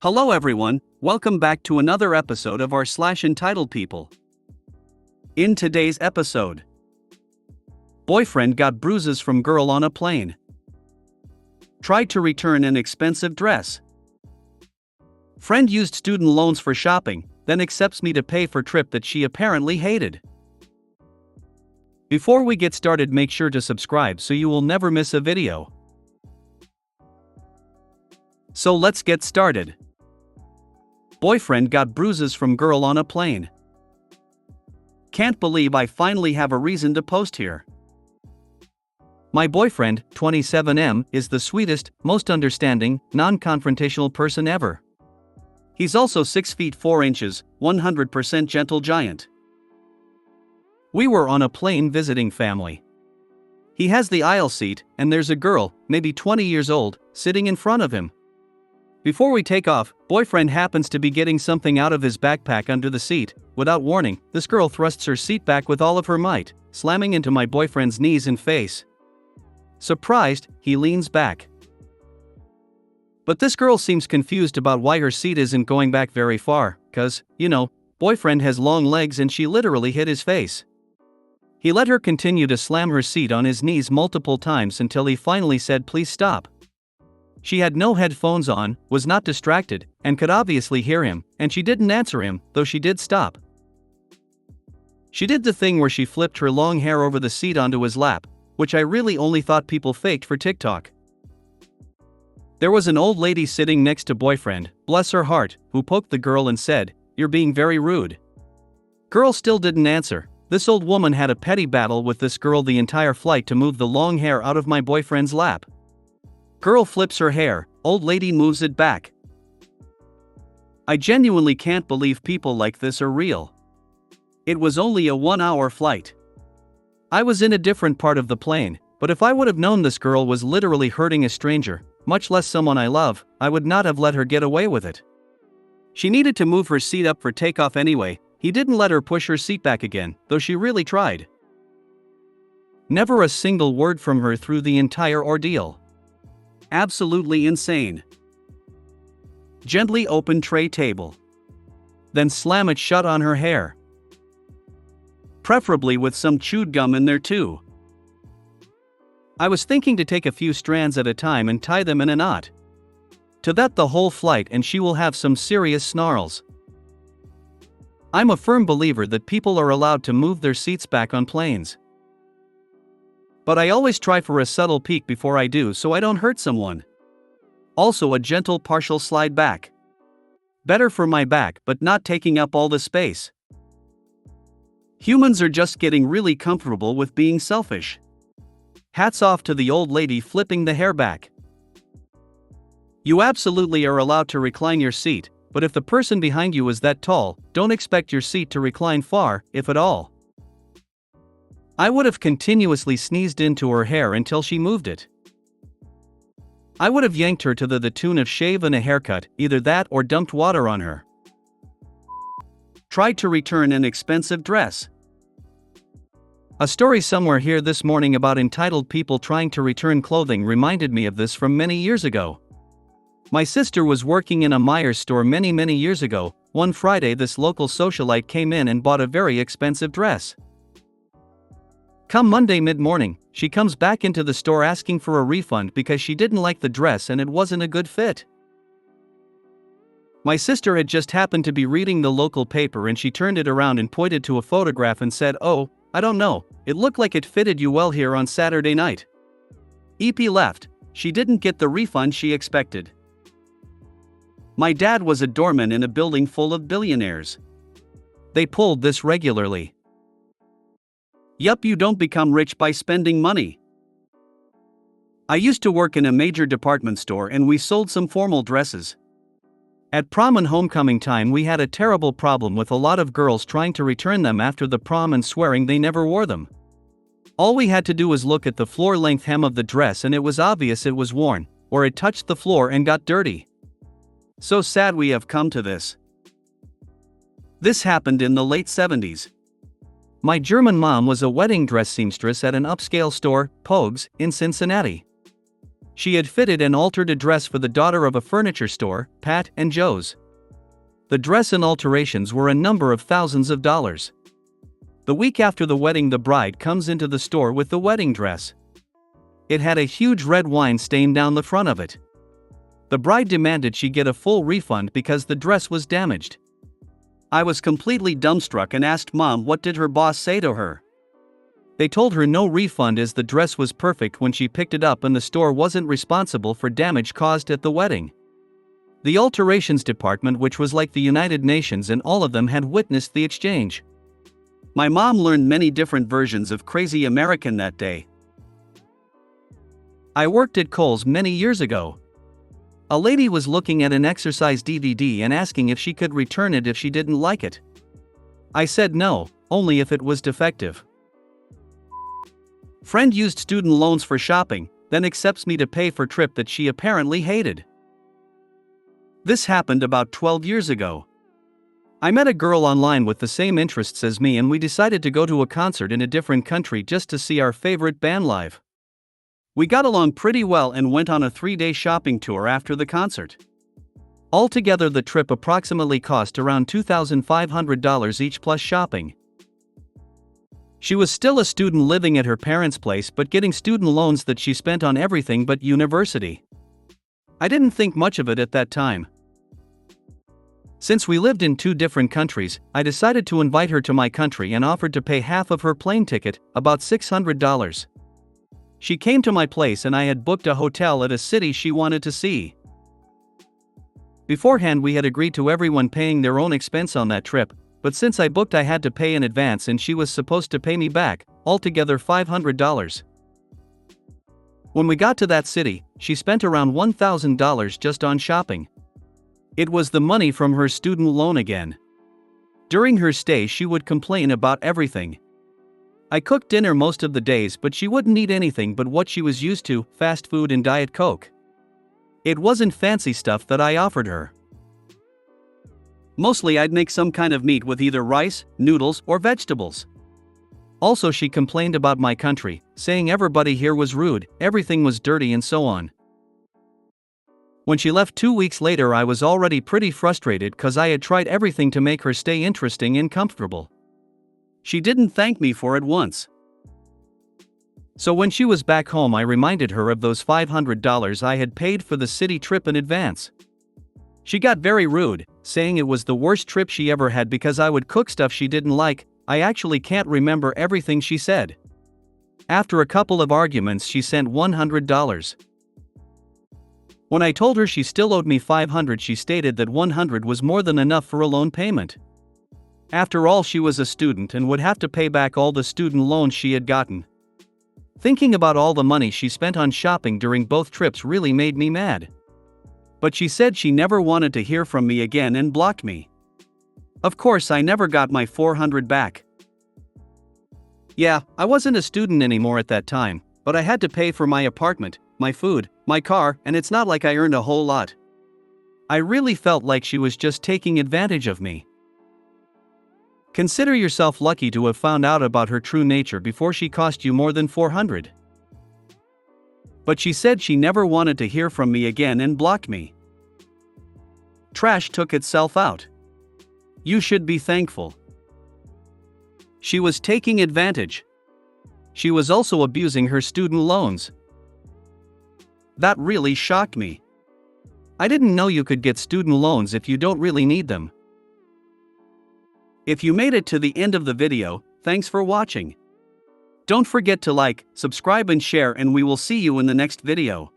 Hello everyone, welcome back to another episode of our entitled people. In today's episode, boyfriend got bruises from girl on a plane. Tried to return an expensive dress. Friend used student loans for shopping, then accepts me to pay for trip that she apparently hated. Before we get started, make sure to subscribe so you will never miss a video. So let's get started. Boyfriend got bruises from girl on a plane. Can't believe I finally have a reason to post here. My boyfriend, 27M, is the sweetest, most understanding, non-confrontational person ever. He's also 6 feet 4 inches, 100% gentle giant. We were on a plane visiting family. He has the aisle seat, and there's a girl, maybe 20 years old, sitting in front of him. Before we take off, boyfriend happens to be getting something out of his backpack under the seat. Without warning, this girl thrusts her seat back with all of her might, slamming into my boyfriend's knees and face. Surprised, he leans back. But this girl seems confused about why her seat isn't going back very far, cause, boyfriend has long legs and she literally hit his face. He let her continue to slam her seat on his knees multiple times until he finally said please stop. She had no headphones on, was not distracted, and could obviously hear him, and she didn't answer him, though she did stop. She did the thing where she flipped her long hair over the seat onto his lap, which I really only thought people faked for TikTok. There was an old lady sitting next to boyfriend, bless her heart, who poked the girl and said, "You're being very rude." Girl still didn't answer. This old woman had a petty battle with this girl the entire flight to move the long hair out of my boyfriend's lap. Girl flips her hair, old lady moves it back. I genuinely can't believe people like this are real. It was only a 1-hour flight. I was in a different part of the plane, but if I would have known this girl was literally hurting a stranger, much less someone I love, I would not have let her get away with it. She needed to move her seat up for takeoff anyway. He didn't let her push her seat back again, though she really tried. Never a single word from her through the entire ordeal. Absolutely insane. Gently open tray table. Then slam it shut on her hair. Preferably with some chewed gum in there too. I was thinking to take a few strands at a time and tie them in a knot. To that the whole flight and she will have some serious snarls. I'm a firm believer that people are allowed to move their seats back on planes. But I always try for a subtle peek before I do so I don't hurt someone. Also a gentle partial slide back. Better for my back but not taking up all the space. Humans are just getting really comfortable with being selfish. Hats off to the old lady flipping the hair back. You absolutely are allowed to recline your seat, but if the person behind you is that tall, don't expect your seat to recline far, if at all. I would have continuously sneezed into her hair until she moved it. I would have yanked her to the tune of shave and a haircut, either that or dumped water on her. Tried to return an expensive dress. A story somewhere here this morning about entitled people trying to return clothing reminded me of this from many years ago. My sister was working in a Myers store many years ago. One Friday this local socialite came in and bought a very expensive dress. Come Monday mid-morning, she comes back into the store asking for a refund because she didn't like the dress and it wasn't a good fit. My sister had just happened to be reading the local paper and she turned it around and pointed to a photograph and said, "Oh, I don't know, it looked like it fitted you well here on Saturday night." EP left. She didn't get the refund she expected. My dad was a doorman in a building full of billionaires. They pulled this regularly. Yup, you don't become rich by spending money. I used to work in a major department store and we sold some formal dresses. At prom and homecoming time we had a terrible problem with a lot of girls trying to return them after the prom and swearing they never wore them. All we had to do was look at the floor-length hem of the dress and it was obvious it was worn, or it touched the floor and got dirty. So sad we have come to this. This happened in the late 70s. My German mom was a wedding dress seamstress at an upscale store, Pogues, in Cincinnati. She had fitted and altered a dress for the daughter of a furniture store, Pat and Joe's. The dress and alterations were a number of thousands of dollars. The week after the wedding, the bride comes into the store with the wedding dress. It had a huge red wine stain down the front of it. The bride demanded she get a full refund because the dress was damaged. I was completely dumbstruck and asked Mom what did her boss say to her. They told her no refund as the dress was perfect when she picked it up and the store wasn't responsible for damage caused at the wedding. The alterations department, which was like the United Nations, and all of them had witnessed the exchange. My mom learned many different versions of crazy American that day. I worked at Kohl's many years ago. A lady was looking at an exercise DVD and asking if she could return it if she didn't like it. I said no, only if it was defective. Friend used student loans for shopping, then accepts me to pay for trip that she apparently hated. This happened about 12 years ago. I met a girl online with the same interests as me and we decided to go to a concert in a different country just to see our favorite band live. We got along pretty well and went on a 3-day shopping tour after the concert. Altogether, the trip approximately cost around $2,500 each plus shopping. She was still a student living at her parents' place but getting student loans that she spent on everything but university. I didn't think much of it at that time. Since we lived in 2 different countries, I decided to invite her to my country and offered to pay half of her plane ticket, about $600. She came to my place and I had booked a hotel at a city she wanted to see. Beforehand, we had agreed to everyone paying their own expense on that trip, but since I booked I had to pay in advance and she was supposed to pay me back, altogether $500. When we got to that city, she spent around $1,000 just on shopping. It was the money from her student loan again. During her stay she would complain about everything. I cooked dinner most of the days but she wouldn't eat anything but what she was used to, fast food and Diet Coke. It wasn't fancy stuff that I offered her. Mostly I'd make some kind of meat with either rice, noodles, or vegetables. Also, she complained about my country, saying everybody here was rude, everything was dirty and so on. When she left 2 weeks later I was already pretty frustrated cause I had tried everything to make her stay interesting and comfortable. She didn't thank me for it once. So when she was back home I reminded her of those $500 I had paid for the city trip in advance. She got very rude, saying it was the worst trip she ever had because I would cook stuff she didn't like. I actually can't remember everything she said. After a couple of arguments she sent $100. When I told her she still owed me $500 she stated that $100 was more than enough for a loan payment. After all, she was a student and would have to pay back all the student loans she had gotten. Thinking about all the money she spent on shopping during both trips really made me mad. But she said she never wanted to hear from me again and blocked me. Of course, I never got my $400 back. Yeah, I wasn't a student anymore at that time, but I had to pay for my apartment, my food, my car, and it's not like I earned a whole lot. I really felt like she was just taking advantage of me. Consider yourself lucky to have found out about her true nature before she cost you more than $400. But she said she never wanted to hear from me again and blocked me. Trash took itself out. You should be thankful. She was taking advantage. She was also abusing her student loans. That really shocked me. I didn't know you could get student loans if you don't really need them. If you made it to the end of the video, thanks for watching. Don't forget to like, subscribe and share, and we will see you in the next video.